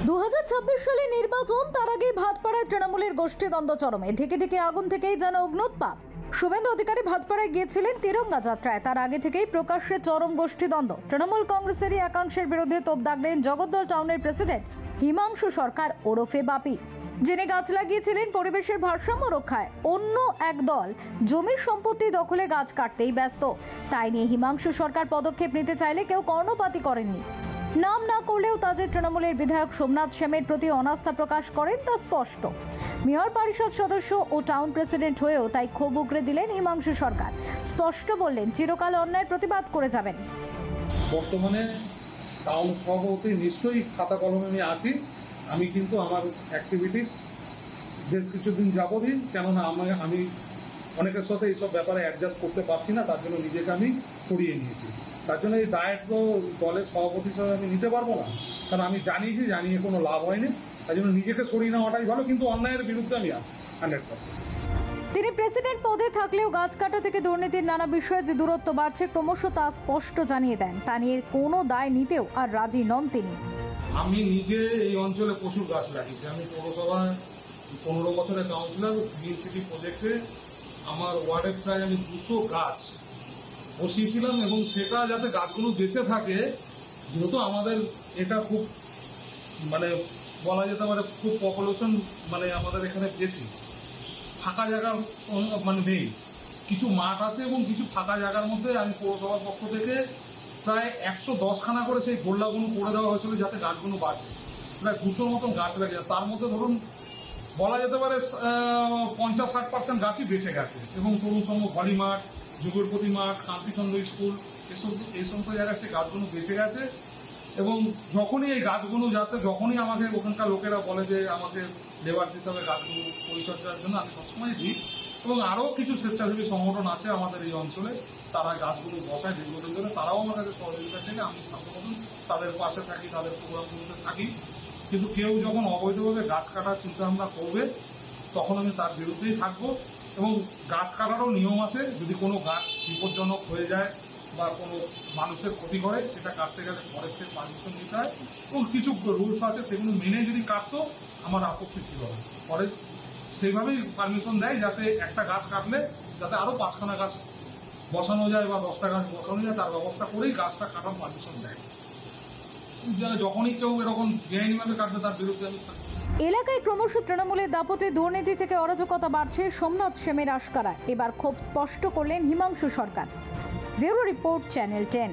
2026 সালে নির্বাচন, তার আগে ভাটপাড়ায় তৃণমূলের গোষ্ঠীদ্বন্দ্ব চরমে। থেকে থেকে আগুন থেকেই যেন অগ্নুৎপাত। শুভেন্দু অধিকারী ভাটপাড়ায় গিয়েছিলেন তিরঙ্গা যাত্রায়। তার আগে থেকেই প্রকাশ্যে চরম গোষ্ঠীদ্বন্দ্ব। তৃণমূল কংগ্রেসেরই একাংশের বিরুদ্ধে তোপ দাগলেন জগদ্দল টাউনের প্রেসিডেন্ট হিমাংশু সরকার ওরফে বাপি, যিনি গাছ লাগিয়েছিলেন পরিবেশের ভারসাম্য রক্ষায়। অন্য এক দল জমির সম্পত্তি দখলে গাছ কাটতেই ব্যস্ত। তাই নিয়ে হিমাংশু সরকার পদক্ষেপ নিতে চাইলে কেউ কর্ণপাতই করেননি। নাম না করলেও তাদের তৃণমূলের বিধায়ক সোমনাথ সেনের প্রতি অনাস্থা প্রকাশ করেন তা স্পষ্ট। মেয়র পরিষদ সদস্য ও টাউন প্রেসিডেন্ট হয়েও তাই ক্ষোভ উগরে দিলেন হিমাংশু সরকার। স্পষ্ট বললেন, চিরকাল অন্যায়ের প্রতিবাদ করে যাবেন। বর্তমানে টাউন সভাপতি নিশ্চয়ই খাতা কলমে আমি আছি। আমি কিন্তু আমার অ্যাক্টিভিটিস বেশ কিছুদিন যাবতই, কেননা আমি অনেকের সাথে এইসব ব্যাপারে অ্যাডজাস্ট করতে পারছি না, তার জন্য নিজেকে আমি সরিয়ে নিয়েছি। তার জন্য এই দায়িত্ব দলের সভাপতি হিসেবে আমি নিতে পারবো না, কারণ আমি জানিয়ে কোনো লাভ হয়নি। তাই জন্য নিজেকে সরিয়ে নেওয়াটাই ভালো, কিন্তু অন্যায়ের বিরুদ্ধে আমি আছি 100%। তিনি প্রেসিডেন্ট পদে থাকলেও গাছ কাটা থেকে দুর্নীতির নানা বিষয়ে যে দূরত্ব বাড়ছে ক্রমশ তা স্পষ্ট জানিয়ে দেন। তা নিয়ে কোনো দায় নিতেও আর রাজি নন তিনি। আমি নিজে এই অঞ্চলে প্রচুর গাছ লাগিয়েছি। আমি পৌরসভায় 15 বছরের কাউন্সিলর। গ্রিন সিটি প্রজেক্টে আমার ওয়ার্ডে প্রায় আমি 200 গাছ বসিয়েছিলাম, এবং সেটা যাতে গাছগুলো বেঁচে থাকে, যেহেতু আমাদের এটা খুব বলা যেতে পারে খুব পপুলেশন আমাদের এখানে বেশি, ফাঁকা জায়গা নেই। কিছু মাঠ আছে এবং কিছু ফাঁকা জায়গার মধ্যে আমি পৌরসভার পক্ষ থেকে প্রায় 110 খানা করে সেই গোল্লাগুলো করে দেওয়া হয়েছিল যাতে গাছগুলো বাঁচে। প্রায় 200 মতন গাছ লাগিয়ে, তার মধ্যে ধরুন বলা যেতে পারে 50-60% গাছই বেঁচে গেছে। এবং তরুণ সংঘ ভলি মাঠ, যুগরপতি মাঠ, কান্তিচন্দ্র স্কুল, এই সমস্ত জায়গায় সেই গাছগুলো বেঁচে গেছে। এবং যখনই এই গাছগুলো যখনই আমাকে ওখানকার লোকেরা বলে যে আমাকে লেবার দিতে হবে গাছগুলো পরিচর্যার জন্য, আমি সবসময় দিই। এবং আরও কিছু স্বেচ্ছাসেবী সংগঠন আছে আমাদের এই অঞ্চলে, তারা গাছগুলো বসায় দীর্ঘদিন ধরে, তারাও আমার কাছে সহযোগিতা চাইলে আমি সাধারণত তাদের পাশে থাকি, তাদের প্রোগ্রামগুলোতে থাকি। কিন্তু কেউ যখন অবৈধভাবে গাছ কাটার চিন্তাভাবনা করবে, তখন আমি তার বিরুদ্ধেই থাকবো। এবং গাছ কাটারও নিয়ম আছে। যদি কোনো গাছ বিপজ্জনক হয়ে যায় বা কোনো মানুষের ক্ষতি করে, সেটা কাটতে গেলে ফরেস্টের পারমিশন নিতে হয় এবং কিছু রুলস আছে, সেগুলো মেনে যদি কাটতো আমার আপত্তি ছিল না। ফরেস্ট সেইভাবেই পারমিশন দেয় যাতে একটা গাছ কাটলে যাতে আরও 5খানা গাছ বসানো যায় বা 10টা গাছ বসানো যায়, তার ব্যবস্থা করেই গাছটা কাটার পারমিশন দেয়। যখনই কেউ এরকম বেআইনিভাবে কাটবে, তার বিরুদ্ধে আমি এলাকায় ক্রমশ তৃণমূলের দাপটে দুর্নীতি থেকে অরাজকতা বাড়ছে সোমনাথ সেনের আশকারায়। এবার খুব স্পষ্ট করলেন Himanshu Sarkar. Bureau report, channel 10।